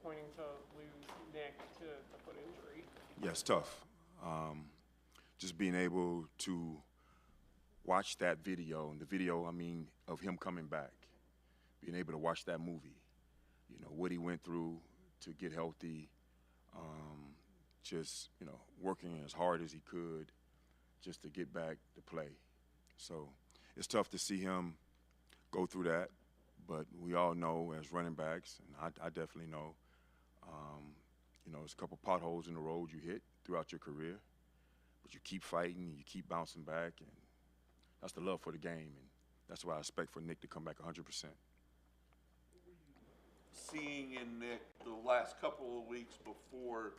disappointing to lose Nick to the foot injury. Yeah, it's tough. Just being able to watch that video, and the video, I mean, of him coming back, being able to watch that movie, you know, what he went through to get healthy, just, you know, working as hard as he could just to get back to play. So it's tough to see him go through that, but we all know as running backs, and I definitely know, you know, there's a couple potholes in the road you hit throughout your career, but you keep fighting and you keep bouncing back, and that's the love for the game, and that's why I expect for Nick to come back 100%. Seeing in Nick the last couple of weeks before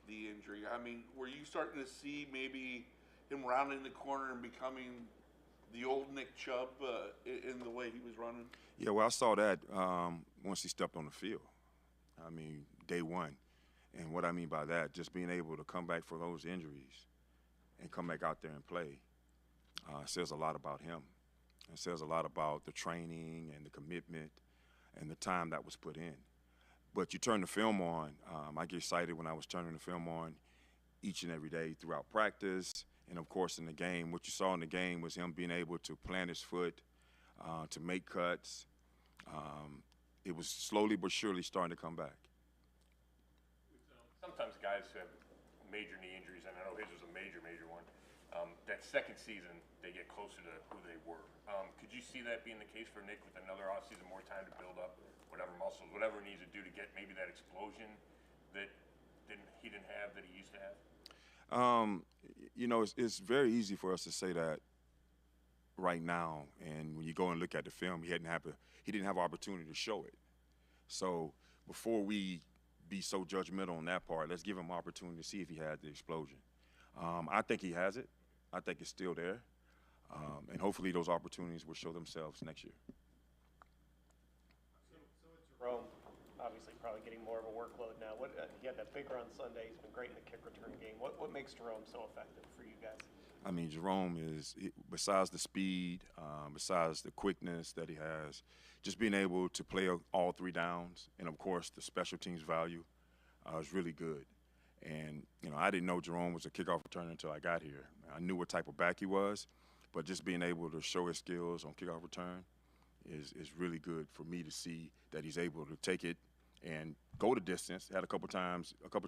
the injury, I mean, were you starting to see maybe him rounding the corner and becoming the old Nick Chubb in the way he was running? Yeah, well, I saw that once he stepped on the field. I mean, day one. And what I mean by that, just being able to come back for those injuries and come back out there and play says a lot about him. It says a lot about the training and the commitment and the time that was put in. But you turn the film on, I get excited when I was turning the film on each and every day throughout practice and, of course, in the game. What you saw in the game was him being able to plant his foot, to make cuts. It was slowly but surely starting to come back. Sometimes guys have major knee injuries, and I know his was a major one. That second season, they get closer to who they were. Could you see that being the case for Nick with another offseason, more time to build up whatever muscles, whatever he needs to do to get maybe that explosion that he didn't have that he used to have? You know, it's very easy for us to say that right now, and when you go and look at the film, he didn't have an opportunity to show it. So before we be so judgmental on that part, let's give him an opportunity to see if he had the explosion. I think he has it. I think it's still there. And hopefully those opportunities will show themselves next year. So Jerome, obviously probably getting more of a workload now. He had that big run Sunday. He's been great in the kick return game. What makes Jerome so effective for you guys? I mean, Jerome is, besides the speed, besides the quickness that he has, just being able to play all three downs, and of course the special teams value is really good. And, you know, I didn't know Jerome was a kickoff returner until I got here. I knew what type of back he was, but just being able to show his skills on kickoff return is really good for me to see that he's able to take it and go the distance. Had a couple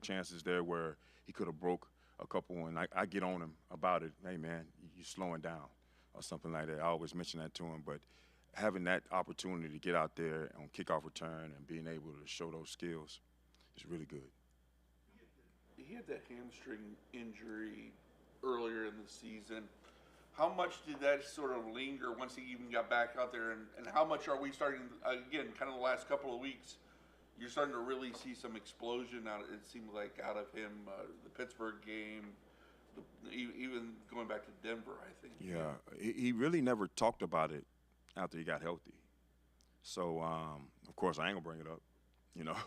chances there where he could have broke a couple, and I get on him about it. Hey, man, you're slowing down or something like that. I always mention that to him, but having that opportunity to get out there on kickoff return and being able to show those skills is really good. He had that hamstring injury earlier in the season. How much did that sort of linger once he even got back out there, and how much are we starting, again, kind of the last couple of weeks, you're starting to really see some explosion out, it seemed like, out of him, the Pittsburgh game, even going back to Denver, I think. Yeah, he really never talked about it after he got healthy. So, of course, I ain't gonna bring it up, you know.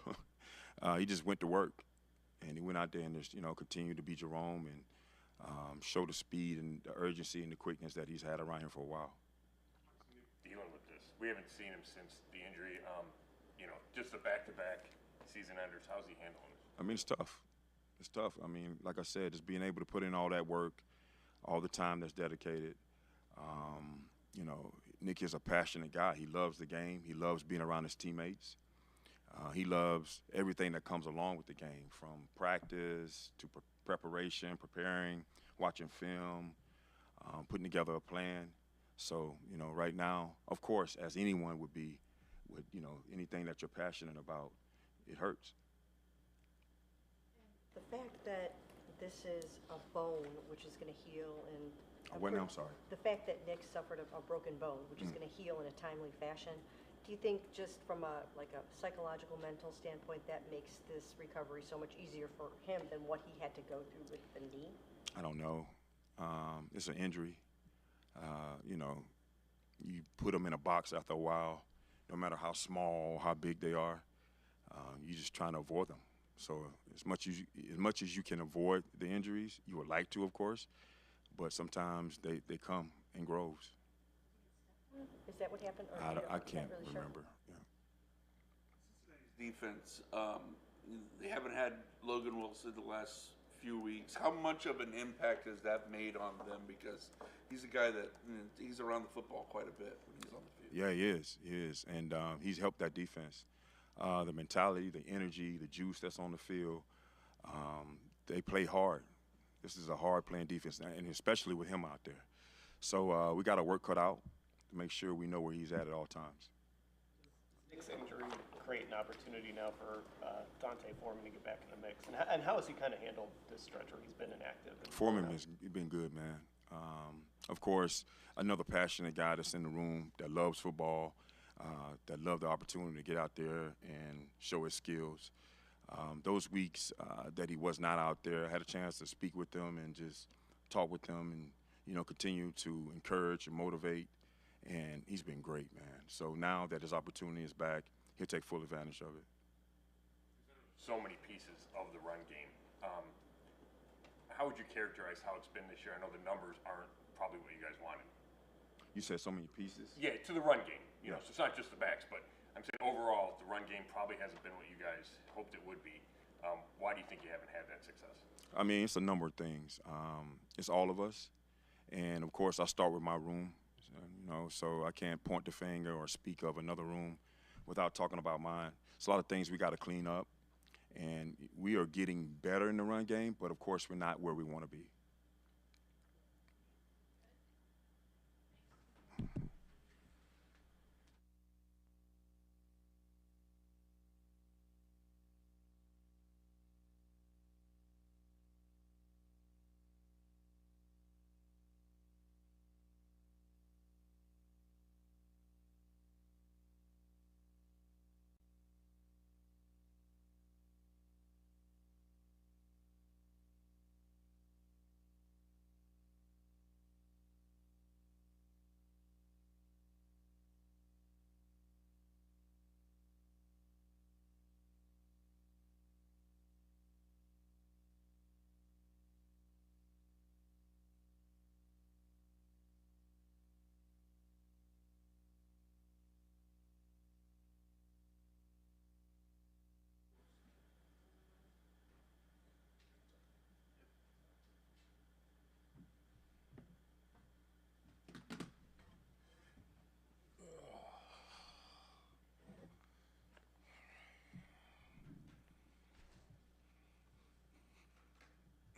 He just went to work, and he went out there and just, you know, continued to be Jerome and show the speed and the urgency and the quickness that he's had around here for a while. Dealing with this, we haven't seen him since the injury. You know, just the back-to-back season enders. How's he handling it? I mean, it's tough. It's tough. I mean, like I said, just being able to put in all that work, all the time that's dedicated. You know, Nick is a passionate guy. He loves the game. He loves being around his teammates. He loves everything that comes along with the game, from practice to preparation, preparing, watching film, putting together a plan. So, you know, right now, of course, as anyone would be, with, you know, anything that you're passionate about, it hurts. The fact that this is a bone which is going to heal and I'm sorry. The fact that Nick suffered a broken bone, which is going to heal in a timely fashion, do you think just from a psychological, mental standpoint, that makes this recovery so much easier for him than what he had to go through with the knee? I don't know. It's an injury. You know, you put them in a box after a while, no matter how small, how big they are. You're just trying to avoid them. So as much as you can avoid the injuries, you would like to, of course, but sometimes they come in groves. Is that what happened? Or I can't really remember. Sure? Yeah. Cincinnati's defense they haven't had Logan Wilson the last few weeks. How much of an impact has that made on them? Because he's a guy that he's around the football quite a bit when he's on the field. Yeah, he is. He is. And he's helped that defense. The mentality, the energy, the juice that's on the field, they play hard. This is a hard-playing defense, and especially with him out there. So we got our work cut out to make sure we know where he's at all times. Nick's injury create an opportunity now for Dante Foreman to get back in the mix. And how has he kind of handled this stretch where he's been inactive? Foreman has been good, man. Of course, another passionate guy that's in the room that loves football, that loved the opportunity to get out there and show his skills. Those weeks that he was not out there, I had a chance to speak with them and just talk with them and, continue to encourage and motivate. And he's been great, man. So now that his opportunity is back, he'll take full advantage of it. So many pieces of the run game. How would you characterize how it's been this year? I know the numbers aren't probably what you guys wanted. You said so many pieces? Yeah, to the run game. You know, Yeah. so it's not just the backs, but I'm saying overall, the run game probably hasn't been what you guys hoped it would be. Why do you think you haven't had that success? I mean, it's a number of things. It's all of us. And, of course, I start with my room, so I can't point the finger or speak of another room without talking about mine. It's a lot of things we got to clean up. And we are getting better in the run game, but, of course, we're not where we want to be.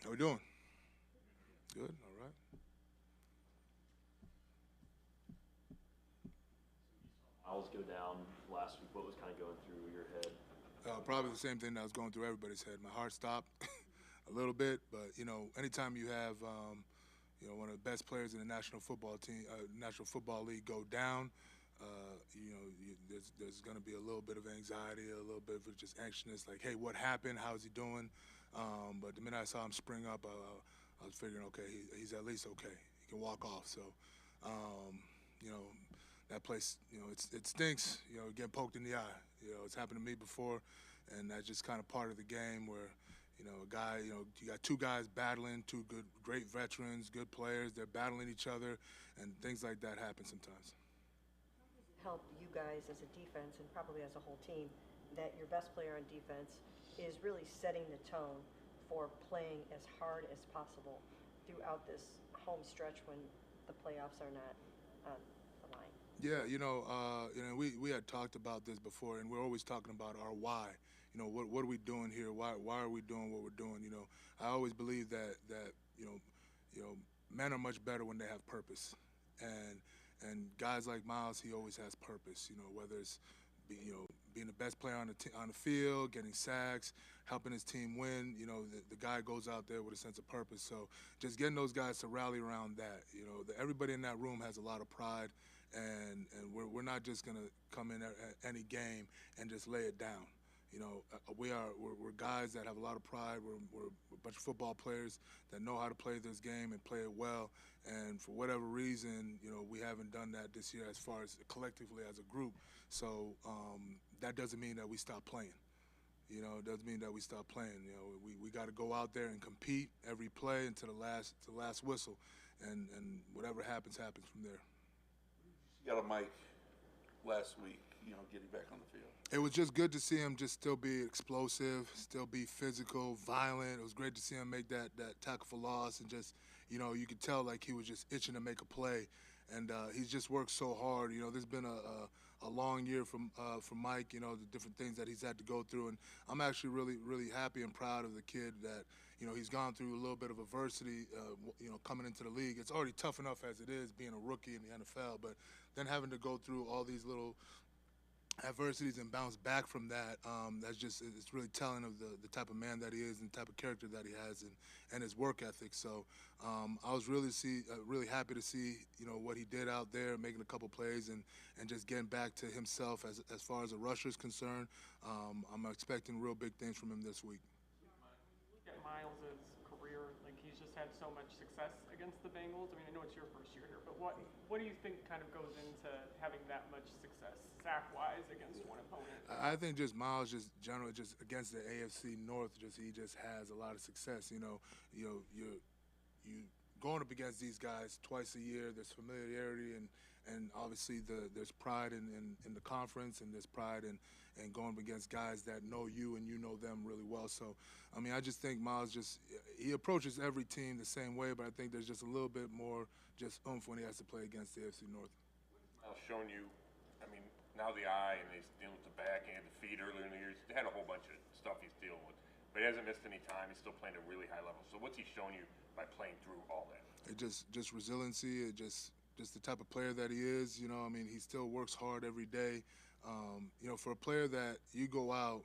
How we doing? Good, all right. Miles go down last week. What was kind of going through your head? Probably the same thing that was going through everybody's head. My heart stopped a little bit, but anytime you have one of the best players in the National Football League go down, there's going to be a little bit of anxiety, a little bit of just anxiousness, like, hey, what happened? How's he doing? But the minute I saw him spring up, I was figuring, okay, he's at least okay. He can walk off. So, that place, it stinks, getting poked in the eye. It's happened to me before, and that's just kind of part of the game where, a guy, you got two guys battling, two great veterans, good players. They're battling each other, and things like that happen sometimes. Help you guys as a defense and probably as a whole team that your best player on defense is really setting the tone for playing as hard as possible throughout this home stretch when the playoffs are not on the line. Yeah, we had talked about this before, and we're always talking about our why. What are we doing here? Why are we doing what we're doing? I always believe that men are much better when they have purpose, and guys like Miles, he always has purpose. Whether it's being the best player on the field, getting sacks, helping his team win. The guy goes out there with a sense of purpose. So just getting those guys to rally around that. Everybody in that room has a lot of pride, and we're not just gonna come in at any game and just lay it down. We're guys that have a lot of pride. We're a bunch of football players that know how to play this game and play it well. And for whatever reason, we haven't done that this year as far as collectively as a group. So that doesn't mean that we stop playing. It doesn't mean that we stop playing. We got to go out there and compete every play until the last whistle, and whatever happens from there. You got a mic last week, getting back on the field. It was just good to see him just still be explosive, still be physical, violent. It was great to see him make that tackle for loss and just, you could tell like he was just itching to make a play. And he's just worked so hard. There's been a long year from Mike, the different things that he's had to go through. And I'm actually really, really happy and proud of the kid that, he's gone through a little bit of adversity, coming into the league. It's already tough enough as it is being a rookie in the NFL, but then having to go through all these little adversities and bounce back from that, it's really telling of the type of man that he is and the type of character that he has and his work ethic. So I was really happy to see what he did out there, making a couple plays and just getting back to himself as far as a rusher is concerned. I'm expecting real big things from him this week. Look at Miles' career, like he's just had so much success against the Bengals. I mean, I know it's your first year here, but what do you think kind of goes into having that much success sack-wise against one opponent? I think just Miles, just generally, just against the AFC North, he just has a lot of success. You going up against these guys twice a year. There's familiarity and obviously there's pride in the conference, and there's pride in going against guys that know you and you know them really well. So, I mean, I just think Miles he approaches every team the same way, but I think there's just a little bit more just oomph when he has to play against the AFC North. Miles showing you, I mean, now the eye, and he's dealing with the back and the feet earlier in the year. He's had a whole bunch of stuff he's dealing with, but he hasn't missed any time. He's still playing at a really high level. So what's he shown you by playing through all that? It just resiliency. It just the type of player that he is. I mean, he still works hard every day. For a player that you go out,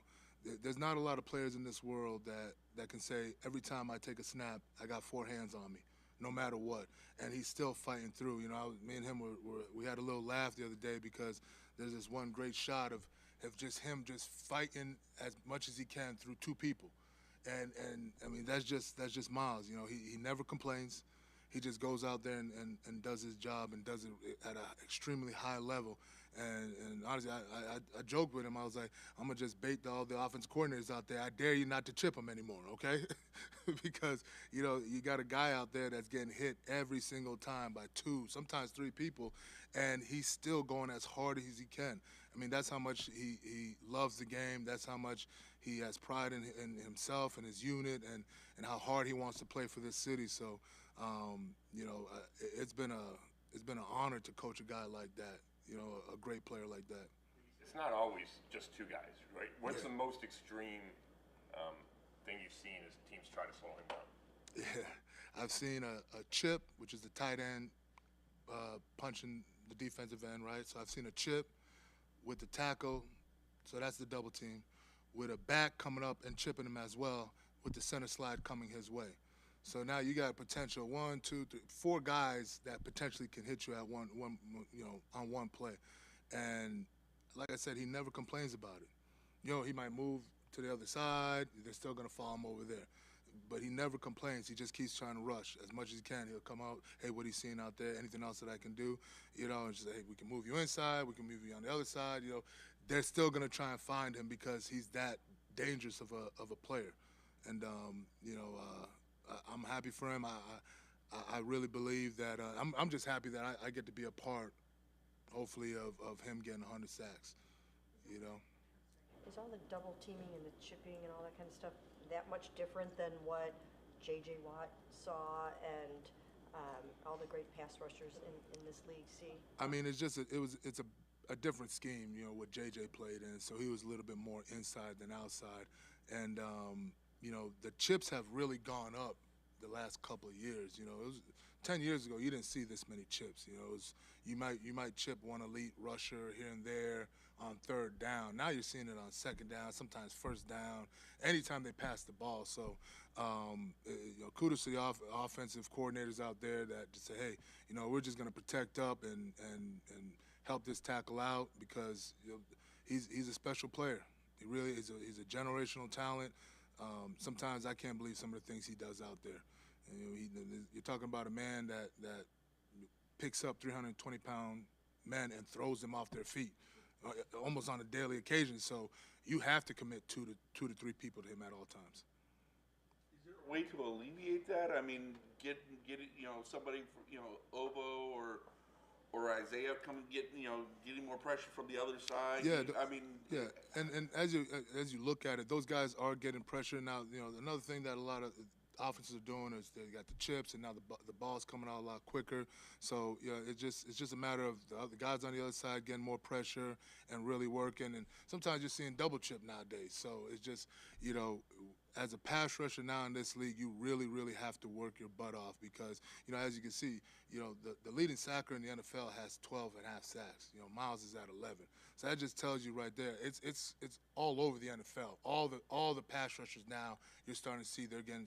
there's not a lot of players in this world that can say every time I take a snap, I got 4 hands on me, no matter what, and he's still fighting through. Me and him we had a little laugh the other day because there's this one great shot of just him just fighting as much as he can through 2 people, and I mean that's just Miles. He never complains. He just goes out there and does his job and does it at an extremely high level. And honestly, I joked with him. I was like, I'm going to just bait all the offense coordinators out there. I dare you not to chip him anymore, okay? Because, you got a guy out there that's getting hit every single time by 2, sometimes 3 people, and he's still going as hard as he can. I mean, that's how much he loves the game. That's how much he has pride in himself and his unit and how hard he wants to play for this city. So, it's been an honor to coach a guy like that, a great player like that. It's not always just 2 guys, right? What's the most extreme thing you've seen as teams try to slow him down? Yeah, I've seen a chip, which is the tight end punching the defensive end, right? So I've seen a chip with the tackle, so that's the double team, with a back coming up and chipping him as well, with the center slide coming his way. So now you got potential 1, 2, 3, 4 guys that potentially can hit you at one on one play. And like I said, he never complains about it. He might move to the other side. They're still going to follow him over there. But he never complains. He just keeps trying to rush as much as he can. He'll come out, hey, what he's seeing out there, anything else that I can do, and just say, hey, we can move you inside, we can move you on the other side. They're still going to try and find him because he's that dangerous of a player. And, I'm happy for him. I really believe that I'm just happy that I get to be a part, hopefully, of him getting 100 sacks. Is all the double teaming and the chipping and all that kind of stuff that much different than what J.J. Watt saw and all the great pass rushers in this league see? I mean, it's a different scheme, what J.J. played in. So he was a little bit more inside than outside, and the chips have really gone up the last couple of years. It was 10 years ago, you didn't see this many chips. You might chip one elite rusher here and there on 3rd down. Now you're seeing it on 2nd down, sometimes 1st down, anytime they pass the ball. So, kudos to the offensive coordinators out there that just say, hey, we're just going to protect up and help this tackle out because he's a special player. He really is. He's a generational talent. Sometimes I can't believe some of the things he does out there. And, you're talking about a man that picks up 320-pound men and throws them off their feet almost on a daily occasion. So you have to commit 2 to 3 people to him at all times. Is there a way to alleviate that? I mean, get somebody, Obo or Isaiah coming getting more pressure from the other side? Yeah, I mean, yeah, and as you look at it, those guys are getting pressure now. Another thing that a lot of offenses are doing is they got the chips, and now the ball's coming out a lot quicker. So it's just a matter of the guys on the other side getting more pressure and really working. And sometimes you're seeing double chip nowadays. So it's just as a pass rusher now in this league, you really, really have to work your butt off because, as you can see, the leading sacker in the NFL has 12 and a half sacks. Miles is at 11. So that just tells you right there, it's all over the NFL. All the pass rushers now, you're starting to see they're getting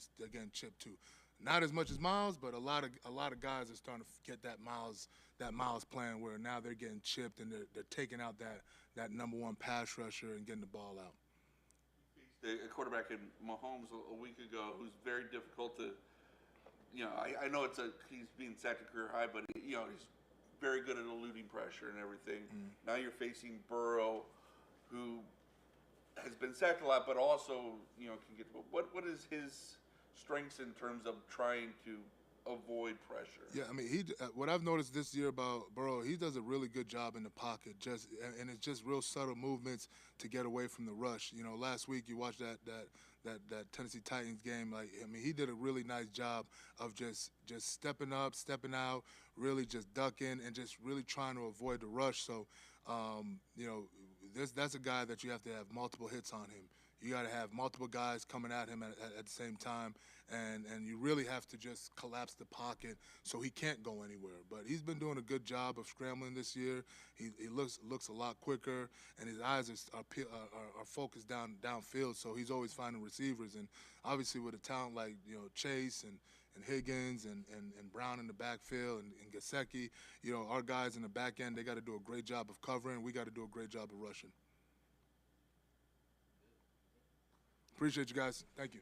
chipped too. Not as much as Miles, but a lot of guys are starting to get that Miles plan where now they're getting chipped and they're taking out that number one pass rusher and getting the ball out. A quarterback in Mahomes a week ago who's very difficult to, I know he's being sacked a career high, but he's very good at eluding pressure and everything. Now you're facing Burrow, who has been sacked a lot, but also can get. What is his strengths in terms of trying to avoid pressure? Yeah, I mean, what I've noticed this year about Burrow, he does a really good job in the pocket, and it's just real subtle movements to get away from the rush. Last week you watched that Tennessee Titans game. He did a really nice job of just stepping up, stepping out, really just ducking, and just really trying to avoid the rush. So, that's a guy that you have to have multiple hits on him. You got to have multiple guys coming at him at the same time, and you really have to just collapse the pocket so he can't go anywhere. But he's been doing a good job of scrambling this year. He looks a lot quicker, and his eyes are focused downfield, so he's always finding receivers. And obviously with a talent like Chase and Higgins and Brown in the backfield and Gesicki, our guys in the back end, they got to do a great job of covering. We got to do a great job of rushing. Appreciate you guys. Thank you.